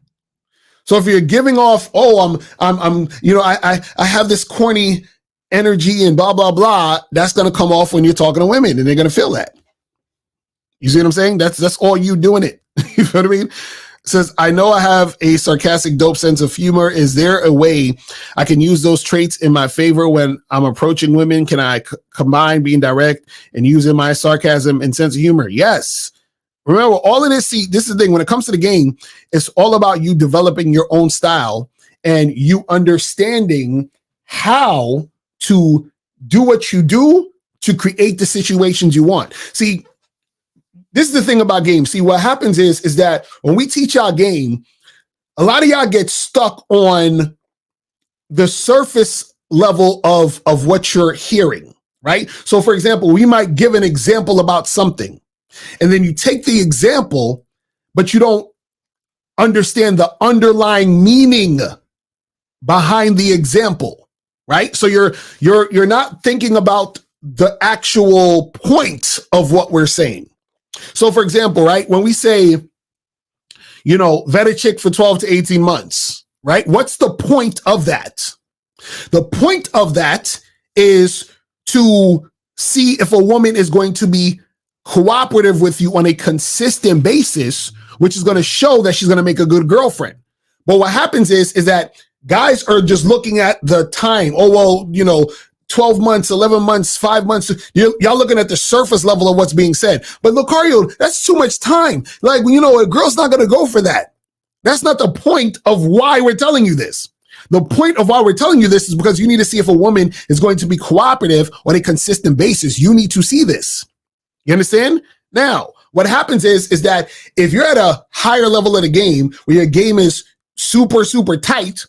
So if you're giving off, I have this corny energy and blah blah blah, that's gonna come off when you're talking to women, and they're gonna feel that. You see what I'm saying? That's all you doing it. You know what I mean? It says, I know I have a sarcastic, dope sense of humor. Is there a way I can use those traits in my favor when I'm approaching women? Can I combine being direct and using my sarcasm and sense of humor? Yes. Remember, all of this, see, this is the thing. When it comes to the game, it's all about you developing your own style and you understanding how to do what you do to create the situations you want. See, this is the thing about games. See, what happens is that when we teach y'all game, a lot of y'all get stuck on the surface level of what you're hearing, right? So, for example, we might give an example about something, and then you take the example, but you don't understand the underlying meaning behind the example, right? So you're not thinking about the actual point of what we're saying. So, for example, right, when we say, vet a chick for 12 to 18 months, right? What's the point of that? The point of that is to see if a woman is going to be cooperative with you on a consistent basis, which is going to show that she's going to make a good girlfriend. But what happens is that guys are just looking at the time. Oh, well, 12 months, 11 months, 5 months. Y'all looking at the surface level of what's being said. But Lucario, that's too much time. Like, a girl's not going to go for that. That's not the point of why we're telling you this. The point of why we're telling you this is because you need to see if a woman is going to be cooperative on a consistent basis. You need to see this. You understand? Now, what happens is that if you're at a higher level of the game where your game is super, super tight,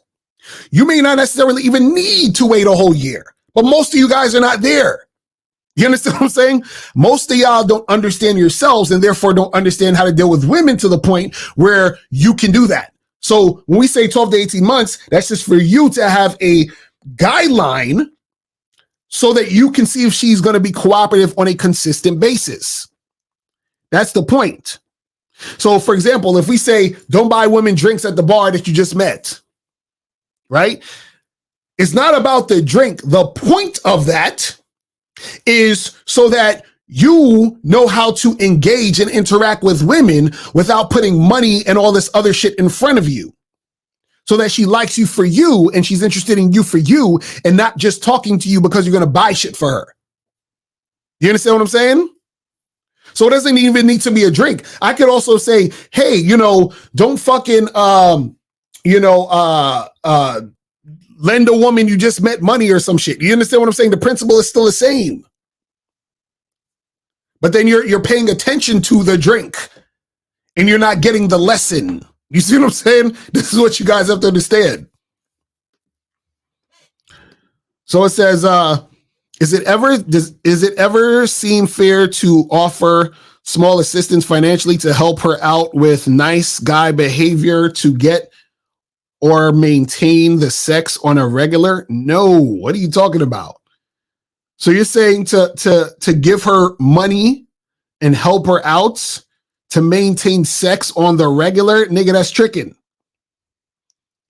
you may not necessarily even need to wait a whole year. But most of you guys are not there. You understand what I'm saying? Most of y'all don't understand yourselves and therefore don't understand how to deal with women to the point where you can do that. So when we say 12 to 18 months, that's just for you to have a guideline so that you can see if she's going to be cooperative on a consistent basis. That's the point. So, for example, if we say, don't buy women drinks at the bar that you just met, right? It's not about the drink. The point of that is so that you know how to engage and interact with women without putting money and all this other shit in front of you. So that she likes you for you and she's interested in you for you and not just talking to you because you're going to buy shit for her. You understand what I'm saying? So it doesn't even need to be a drink. I could also say, hey, don't fucking, lend a woman you just met money or some shit. You understand what I'm saying? The principle is still the same. But then you're paying attention to the drink and you're not getting the lesson. You see what I'm saying? This is what you guys have to understand. So it says, Is it ever seem fair to offer small assistance financially to help her out with nice guy behavior to get or maintain the sex on a regular? No. What are you talking about? So you're saying to give her money and help her out to maintain sex on the regular? Nigga, that's tricking.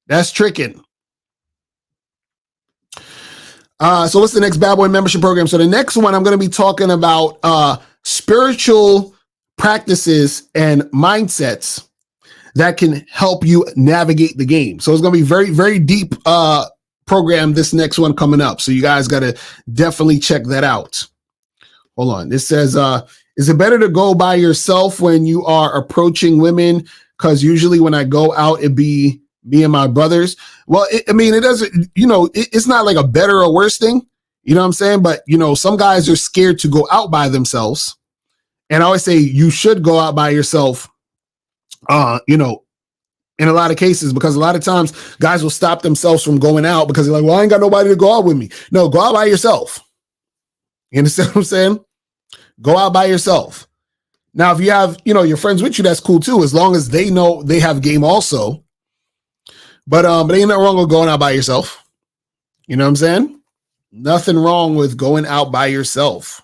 That's tricking. So what's the next Bad Boy membership program? So the next one, I'm going to be talking about spiritual practices and mindsets that can help you navigate the game. So it's going to be very, very deep program, this next one coming up. So you guys got to definitely check that out. Hold on. This says, is it better to go by yourself when you are approaching women? Because usually when I go out, it'd be me and my brothers. Well, it doesn't, it's not like a better or worse thing. You know what I'm saying? But, some guys are scared to go out by themselves. And I always say you should go out by yourself, in a lot of cases, because a lot of times guys will stop themselves from going out because they're like, well, I ain't got nobody to go out with me. No, go out by yourself. You understand what I'm saying? Go out by yourself. Now, if you have, your friends with you, that's cool too, as long as they know they have game also. But ain't nothing wrong with going out by yourself. You know what I'm saying? Nothing wrong with going out by yourself.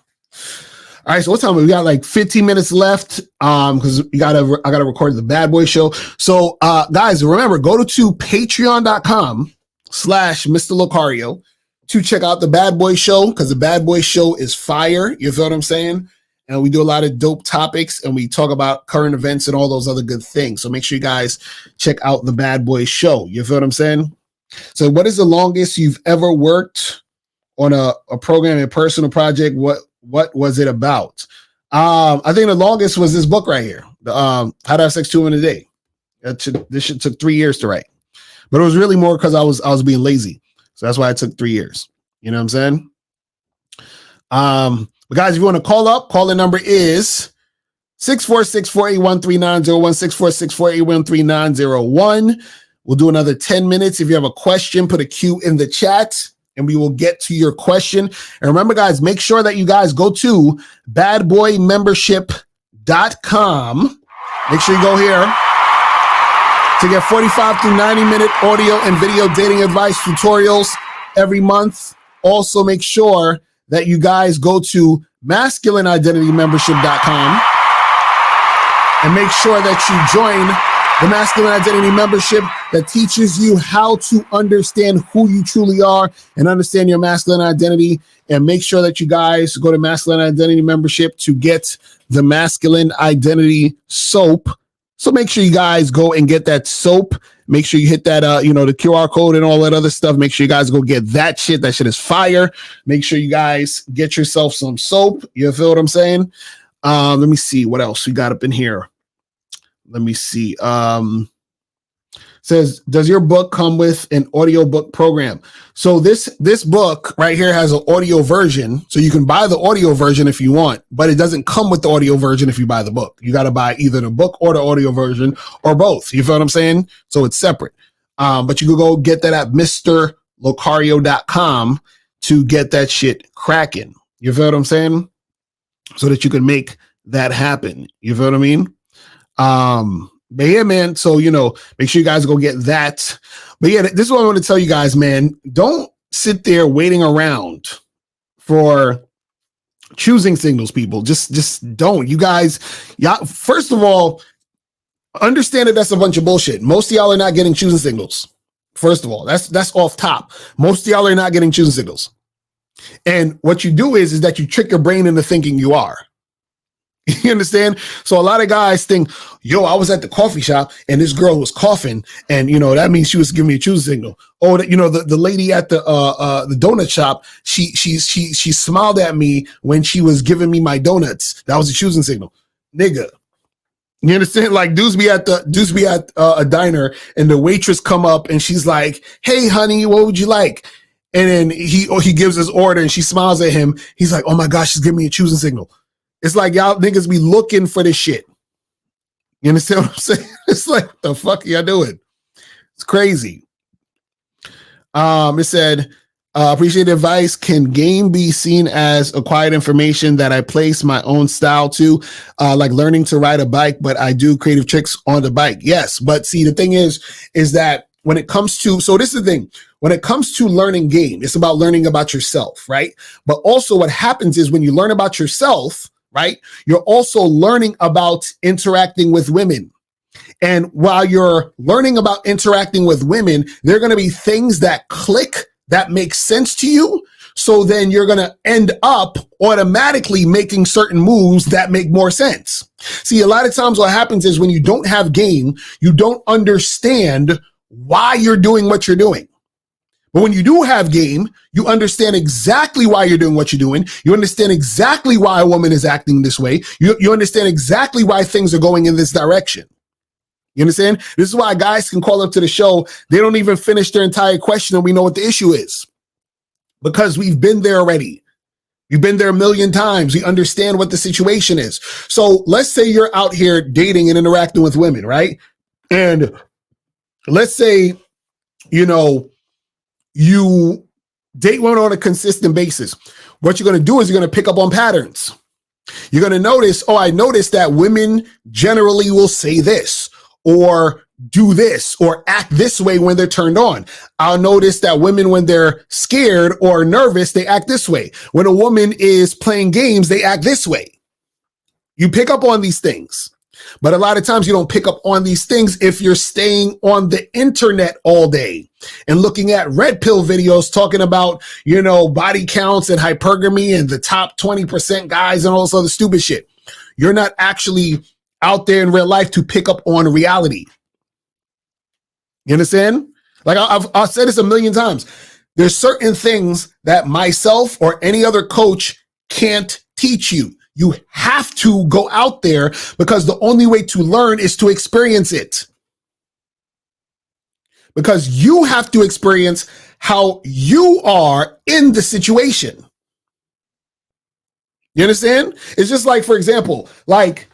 All right, so what time? We got like 15 minutes left because I gotta record the Bad Boy Show. So guys, remember, go to patreon.com/Mr. Locario to check out the Bad Boy Show, because the Bad Boy Show is fire. You feel what I'm saying? And we do a lot of dope topics, and we talk about current events and all those other good things. So make sure you guys check out the Bad Boy Show. You feel what I'm saying? So what is the longest you've ever worked on a program, a personal project? What was it about? I think the longest was this book right here, How to Have Sex 2 Women a Day. This shit took 3 years to write, but it was really more because I was being lazy. So that's why it took 3 years. You know what I'm saying? But guys, if you want to call the number is 646-481-3901, 646-481-3901. We'll do another 10 minutes. If you have a question, put a Q in the chat and we will get to your question. And remember, guys, make sure that you guys go to badboymembership.com. Make sure you go here to get 45 to 90-minute audio and video dating advice tutorials every month. Also, make sure that you guys go to masculineidentitymembership.com and make sure that you join the Masculine Identity Membership that teaches you how to understand who you truly are and understand your masculine identity. And make sure that you guys go to Masculine Identity Membership to get the Masculine Identity Soap. So make sure you guys go and get that soap. Make sure you hit that, the QR code and all that other stuff. Make sure you guys go get that shit. That shit is fire. Make sure you guys get yourself some soap. You feel what I'm saying? Let me see what else we got up in here. Let me see. Says, does your book come with an audiobook program? So this book right here has an audio version. So you can buy the audio version if you want, but it doesn't come with the audio version if you buy the book. You got to buy either the book or the audio version or both. You feel what I'm saying? So it's separate. But you can go get that at MrLocario.com to get that shit cracking. You feel what I'm saying? So that you can make that happen. You feel what I mean? But yeah, man, so, make sure you guys go get that. But yeah, this is what I want to tell you guys, man. Don't sit there waiting around for choosing signals, people. Just don't. You guys, first of all, understand that that's a bunch of bullshit. Most of y'all are not getting choosing signals. First of all, that's off top. Most of y'all are not getting choosing signals. And what you do is that you trick your brain into thinking you are. You understand? So a lot of guys think, yo, I was at the coffee shop and this girl was coughing, and that means she was giving me a choosing signal. Or the lady at the donut shop, she smiled at me when she was giving me my donuts. That was a choosing signal, nigga. You understand? Like dudes be at a diner and the waitress come up and she's like, "Hey, honey, what would you like?" And then he gives his order and she smiles at him. He's like, "Oh my gosh, she's giving me a choosing signal." It's like y'all niggas be looking for this shit. You understand what I'm saying? It's like, what the fuck are y'all doing? It's crazy. It said, Appreciate the advice. Can game be seen as acquired information that I place my own style to, like learning to ride a bike, but I do creative tricks on the bike? Yes, but see, the thing is that when it comes to, so this is the thing, when it comes to learning game, it's about learning about yourself, right? But also what happens is when you learn about yourself, right, you're also learning about interacting with women. And while you're learning about interacting with women, there are going to be things that click that makes sense to you. So then you're going to end up automatically making certain moves that make more sense. See, a lot of times what happens is when you don't have game, you don't understand why you're doing what you're doing. But when you do have game, you understand exactly why you're doing what you're doing. You understand exactly why a woman is acting this way. You understand exactly why things are going in this direction. You understand? This is why guys can call up to the show. They don't even finish their entire question and we know what the issue is. Because we've been there already. We've been there a million times. We understand what the situation is. So let's say you're out here dating and interacting with women, right? And let's say, you know, you date women on a consistent basis. What you're going to do is you're going to pick up on patterns. You're going to notice, I noticed that women generally will say this, or do this, or act this way when they're turned on. I'll notice that women, when they're scared or nervous, they act this way. When a woman is playing games, they act this way. You pick up on these things. But a lot of times you don't pick up on these things if you're staying on the internet all day and looking at red pill videos talking about, you know, body counts and hypergamy and the top 20% guys and all this other stupid shit. You're not actually out there in real life to pick up on reality. You understand? Like I've said this a million times. There's certain things that myself or any other coach can't teach you. You have to go out there because the only way to learn is to experience it. Because you have to experience how you are in the situation. You understand? It's just like, for example, like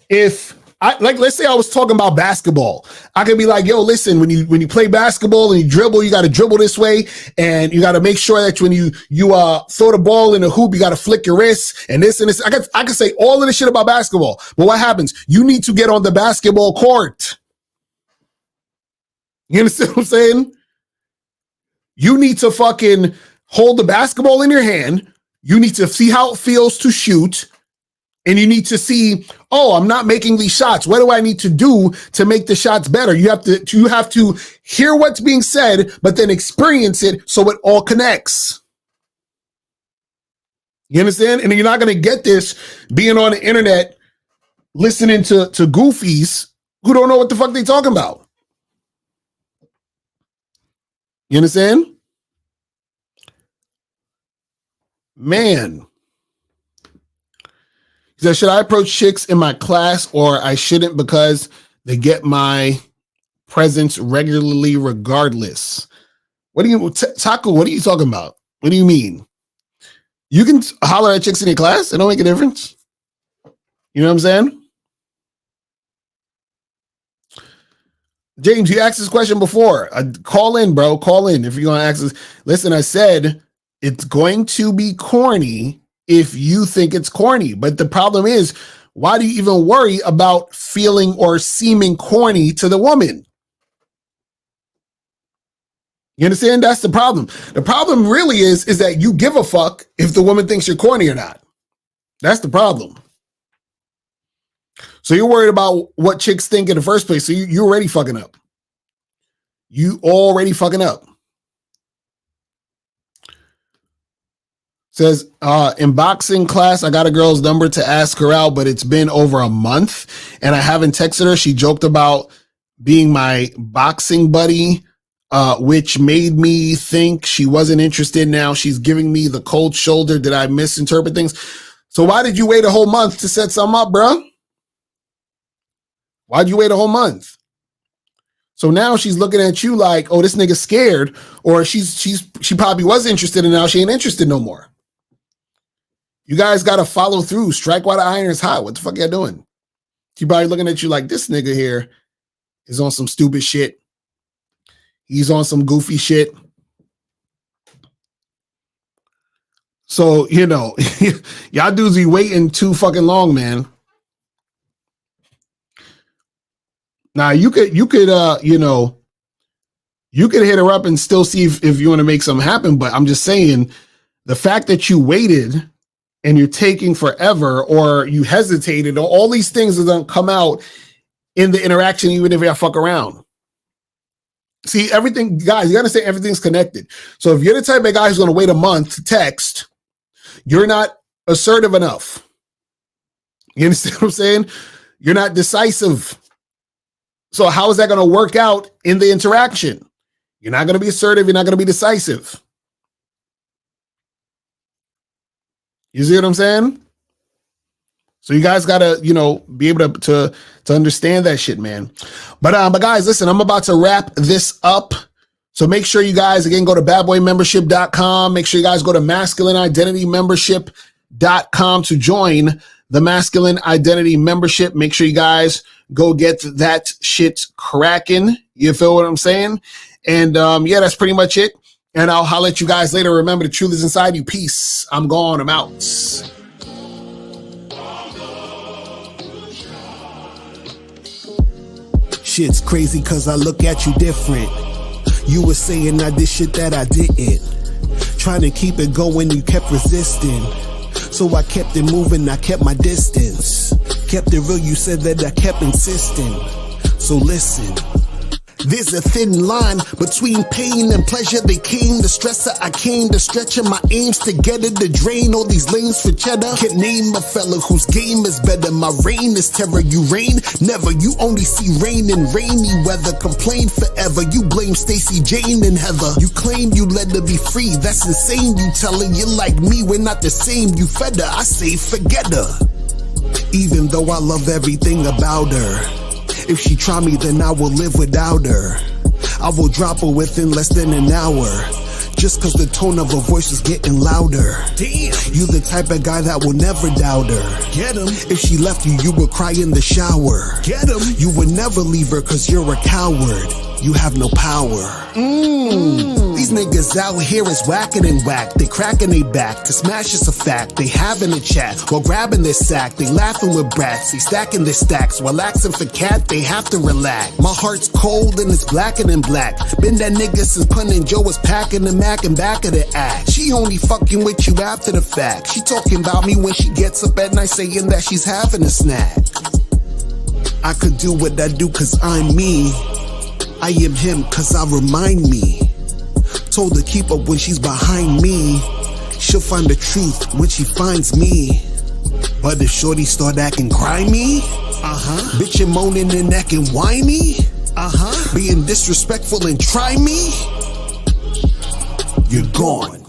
if let's say I was talking about basketball. I could be like, yo, listen, when you play basketball and you dribble, you got to dribble this way. And you got to make sure that when you throw the ball in the hoop, you got to flick your wrists and this and this. I could say all of this shit about basketball. But what happens? You need to get on the basketball court. You understand what I'm saying? You need to fucking hold the basketball in your hand. You need to see how it feels to shoot. And you need to see, I'm not making these shots. What do I need to do to make the shots better? You have to hear what's being said, but then experience it so it all connects. You understand? And you're not going to get this being on the internet, listening to goofies who don't know what the fuck they talking about. You understand? Man. He said, should I approach chicks in my class or I shouldn't because they get my presence regularly regardless? What do you, Taco, what are you talking about? What do you mean? You can holler at chicks in your class. It don't make a difference. You know what I'm saying? James, you asked this question before. Call in, bro. Call in if you're going to ask this. Listen, I said it's going to be corny if you think it's corny. But the problem is, why do you even worry about feeling or seeming corny to the woman? You understand? That's the problem. The problem really is that you give a fuck if the woman thinks you're corny or not. That's the problem. So you're worried about what chicks think in the first place. So you're already fucking up. You already fucking up. Says, in boxing class, I got a girl's number to ask her out, but it's been over a month and I haven't texted her. She joked about being my boxing buddy, which made me think she wasn't interested. Now she's giving me the cold shoulder. Did I misinterpret things? So why did you wait a whole month to set something up, bro? Why'd you wait a whole month? So now she's looking at you like, oh, this nigga's scared, or she probably was interested and now she ain't interested no more. You guys got to follow through. Strike while the iron is hot. What the fuck y'all doing? She probably looking at you like, this nigga here is on some stupid shit. He's on some goofy shit. So, you know, y'all dudes be waiting too fucking long, man. Now you could you could hit her up and still see if you want to make something happen. But I'm just saying, the fact that you waited and you're taking forever, or you hesitated, or all these things that don't come out in the interaction, even if you fuck around. See, everything, guys, you gotta say everything's connected. So if you're the type of guy who's gonna wait a month to text, you're not assertive enough. You understand what I'm saying? You're not decisive. So how is that going to work out in the interaction? You're not going to be assertive. You're not going to be decisive. You see what I'm saying? So you guys got to, be able to understand that shit, man. But guys, listen, I'm about to wrap this up. So make sure you guys, again, go to badboymembership.com. Make sure you guys go to masculineidentitymembership.com to join the Masculine Identity Membership. Make sure you guys go get that shit cracking. You feel what I'm saying? And yeah, that's pretty much it. And I'll holler at you guys later. Remember, the truth is inside you. Peace. I'm gone. I'm out. Shit's crazy cause I look at you different. You were saying I did shit that I didn't. Trying to keep it going, you kept resisting. So I kept it moving, I kept my distance. Kept it real, you said that I kept insisting. So listen. There's a thin line between pain and pleasure. They came the stressor, I came to stretching my aims together to drain all these lanes for cheddar. Can't name a fella whose game is better. My reign is terror, you reign never. You only see rain and rainy weather. Complain forever, you blame Stacey, Jane, and Heather. You claim you let her be free, that's insane. You tell her you like me, we're not the same. You fed her, I say forget her. Even though I love everything about her, if she try me, then I will live without her. I will drop her within less than an hour. Just cause the tone of her voice is getting louder. Damn. You the type of guy that will never doubt her. Get him. If she left you, you would cry in the shower. Get him. You would never leave her cause you're a coward. You have no power. These niggas out here is whacking and whack. They cracking they back. To smash is a fact. They having a chat while grabbing their sack. They laughing with brats. They stacking their stacks while asking for cat. They have to relax. My heart's cold and it's blacker than black. Been that nigga since Pun and Joe was packing the Mac and back of the act. She only fucking with you after the fact. She talking about me when she gets up at night saying that she's having a snack. I could do what I do cause I'm me. I am him cause I remind me. Told her keep up when she's behind me. She'll find the truth when she finds me. But if shorty start acting grimy, bitchin' moaning and acting whiny, being disrespectful and try me, you're gone.